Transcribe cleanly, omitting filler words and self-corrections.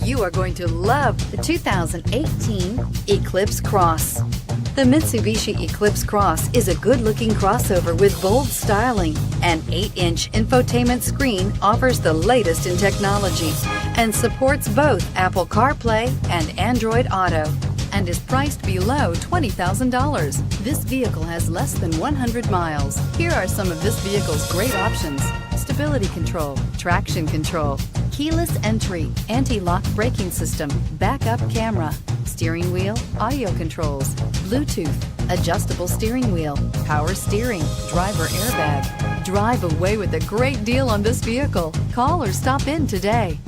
You are going to love the 2018 Eclipse Cross. The Mitsubishi Eclipse Cross is a good-looking crossover with bold styling. An 8-inch infotainment screen offers the latest in technology and supports both Apple CarPlay and Android Auto, and is priced below $20,000. This vehicle has less than 100 miles. Here are some of this vehicle's great options: stability control, traction control, keyless entry, anti-lock braking system, backup camera, steering wheel audio controls, Bluetooth, adjustable steering wheel, power steering, driver airbag. Drive away with a great deal on this vehicle. Call or stop in today.